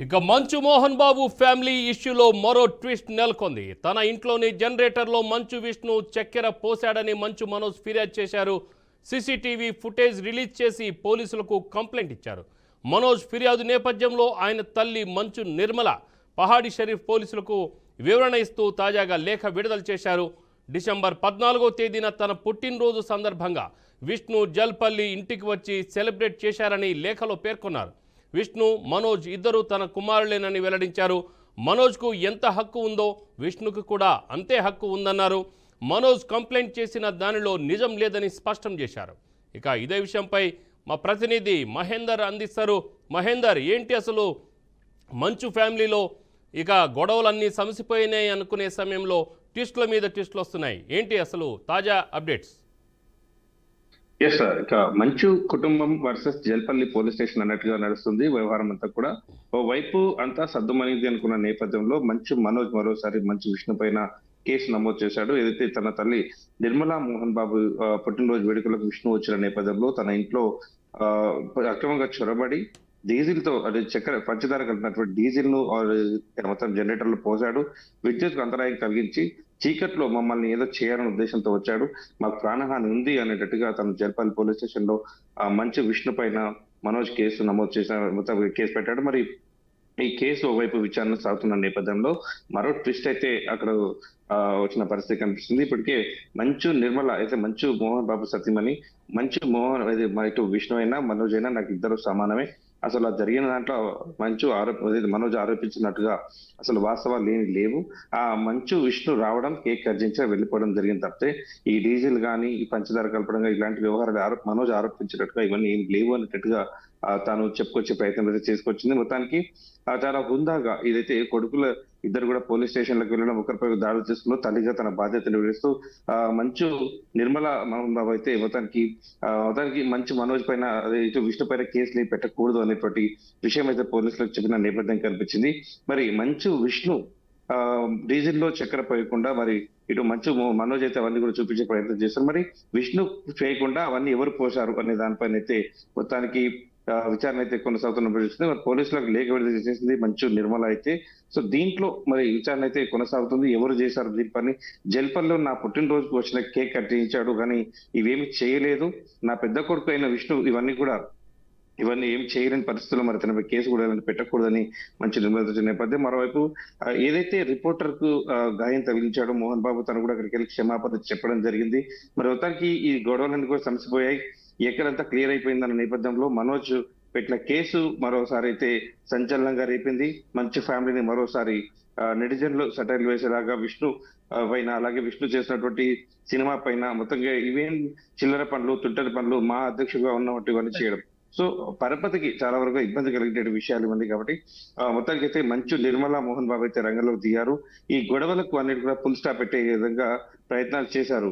ఇక మంచు మోహన్ బాబు ఫ్యామిలీ ఇష్యూలో మరో ట్విస్ట్ నెలకొంది. తన ఇంట్లోని జనరేటర్లో మంచు విష్ణు చక్కెర పోశాడని మంచు మనోజ్ ఫిర్యాదు చేశారు. సీసీటీవీ ఫుటేజ్ రిలీజ్ చేసి పోలీసులకు కంప్లైంట్ ఇచ్చారు. మనోజ్ ఫిర్యాదు నేపథ్యంలో ఆయన తల్లి మంచు నిర్మల పహాడి షరీఫ్ పోలీసులకు వివరణ ఇస్తూ తాజాగా లేఖ విడుదల చేశారు. డిసెంబర్ 14వ తేదీన తన పుట్టినరోజు సందర్భంగా విష్ణు జల్పల్లి ఇంటికి వచ్చి సెలబ్రేట్ చేశారని లేఖలో పేర్కొన్నారు. విష్ణు, మనోజ్ ఇద్దరు తన కుమారులేనని వెల్లడించారు. మనోజ్కు ఎంత హక్కు ఉందో విష్ణుకు కూడా అంతే హక్కు ఉందన్నారు. మనోజ్ కంప్లైంట్ చేసిన దానిలో నిజం లేదని స్పష్టం చేశారు. ఇక ఇదే విషయంపై మా ప్రతినిధి మహేందర్ అందిస్తారు. మహేందర్, ఏంటి అసలు మంచు ఫ్యామిలీలో ఇక గొడవలన్నీ సమసిపోయినాయి అనుకునే సమయంలో ట్విస్టుల మీద ట్విస్టులు వస్తున్నాయి. ఏంటి అసలు తాజా అప్డేట్స్? Yes sir. ఇక మంచు కుటుంబం వర్సెస్ జల్పల్లి పోలీస్ స్టేషన్ అన్నట్టుగా నడుస్తుంది వ్యవహారం అంతా కూడా. ఓవైపు అంతా సద్దుమణింది అనుకున్న నేపథ్యంలో మంచు మనోజ్ మరోసారి మంచు విష్ణు పైన కేసు నమోదు చేశాడు. ఏదైతే తన తల్లి నిర్మలా మోహన్ బాబు పుట్టినరోజు వేడుకలకు విష్ణు వచ్చిన నేపథ్యంలో తన ఇంట్లో ఆ అక్రమంగా చొరబడి డీజిల్ తో అదే చక్కెర పంచదార కలిపినటువంటి డీజిల్ ను మొత్తం జనరేటర్ లో పోసాడు. విద్యుత్ అంతరాయం కలిగించి చీకట్లో మమ్మల్ని ఏదో చేయాలనే ఉద్దేశంతో వచ్చాడు, మాకు ప్రాణహాని ఉంది అనేటట్టుగా తను జల్పల్లి పోలీస్ స్టేషన్ లో మంచు విష్ణు పైన మనోజ్ కేసు నమోదు చేసిన మొత్తం కేసు పెట్టాడు. మరి ఈ కేసు ఓవైపు విచారణ సాగుతున్న నేపథ్యంలో మరో ట్విస్ట్ అయితే అక్కడ వచ్చిన పరిస్థితి కనిపిస్తుంది. ఇప్పటికే మంచు నిర్మల అయితే మంచు మోహన్ బాబు సతీమణి మంచు మోహన్ ఇటు విష్ణు అయినా మనోజ్ అయినా నాకు ఇద్దరు సమానమే, అసలు జరిగిన దాంట్లో మనోజ్ ఆరోపించినట్టుగా అసలు వాస్తవాలు లేవు. ఆ మంచు విష్ణు రావడం, కేక్ కర్జించి వెళ్ళిపోవడం జరిగింది తప్పితే ఈ డీజిల్ కానీ ఈ పంచదార కలపడం ఇలాంటి వ్యవహారాలు మనోజ్ ఆరోపించినట్టుగా ఇవన్నీ ఏం లేవు అనేటట్టుగా తాను చెప్పుకొచ్చే ప్రయత్నం అయితే చేసుకొచ్చింది. మొత్తానికి చాలా హుందాగా ఇదైతే కొడుకుల ఇద్దరు కూడా పోలీస్ స్టేషన్లకు వెళ్ళడం, ఒకరిపై దాడులు చేసుకున్న తల్లిగా తన బాధ్యతను వివరిస్తూ మంచు నిర్మల మోహన్ బాబు అయితే మొత్తానికి మంచు మనోజ్ పైన అదే ఇటు విష్ణు పైన కేసులు పెట్టకూడదు అనేటువంటి విషయం అయితే పోలీసులకు చెప్పిన నేపథ్యం కనిపించింది. మరి మంచు విష్ణు డీజిల్ లో చక్కెర పోయకుండా మరి ఇటు మంచు మనోజ్ అయితే అవన్నీ కూడా చూపించే ప్రయత్నం చేశారు. మరి విష్ణు చేయకుండా అవన్నీ ఎవరు పోశారు అనే దానిపైన అయితే మొత్తానికి విచారణ అయితే కొనసాగుతున్న పరిస్థితి. మరి పోలీసులకు లేఖ విడుదల చేసింది మంచు నిర్మల అయితే. సో దీంట్లో మరి విచారణ అయితే కొనసాగుతుంది. ఎవరు చేశారు దీని పని? జల్పల్లో నా పుట్టినరోజుకు వచ్చిన కేక్ కట్ చేయించాడు కానీ ఇవేమి చేయలేదు, నా పెద్ద కొడుకు అయిన విష్ణు ఇవన్నీ ఏం చేయలేని పరిస్థితుల్లో మరి తనపై కేసు కూడా పెట్టకూడదని మంచి నిర్మల నేపథ్యం. మరోవైపు ఏదైతే రిపోర్టర్ కు గాయం తగిలించాడో మోహన్ బాబు, తను కూడా అక్కడికి వెళ్ళి క్షమాపణ చెప్పడం జరిగింది. మరి మొత్తానికి ఈ గొడవలన్నీ కూడా సమసిపోయాయి, ఎక్కడంతా క్లియర్ అయిపోయిందన్న నేపథ్యంలో మనోజ్ పెట్టిన కేసు మరోసారి అయితే సంచలనంగా రేపింది. మంచు ఫ్యామిలీని మరోసారి నెటిజన్లు సెటైర్లు వేసేలాగా విష్ణు పైన, అలాగే విష్ణు చేసినటువంటి సినిమా పైన మొత్తంగా ఇవేం చిల్లర పనులు, తుంటరి పనులు, మా అధ్యక్షుడిగా ఉన్నట్టు ఇవన్నీ చేయడం, సో పరపతికి చాలా వరకు ఇబ్బంది కలిగే విషయాలు ఇవన్నీ. కాబట్టి మొత్తానికి అయితే మంచు నిర్మల మోహన్ బాబు అయితే రంగంలోకి దిగారు. ఈ గొడవలకు అన్నిటి కూడా ఫుల్ స్టాప్ పెట్టే విధంగా ప్రయత్నాలు చేశారు.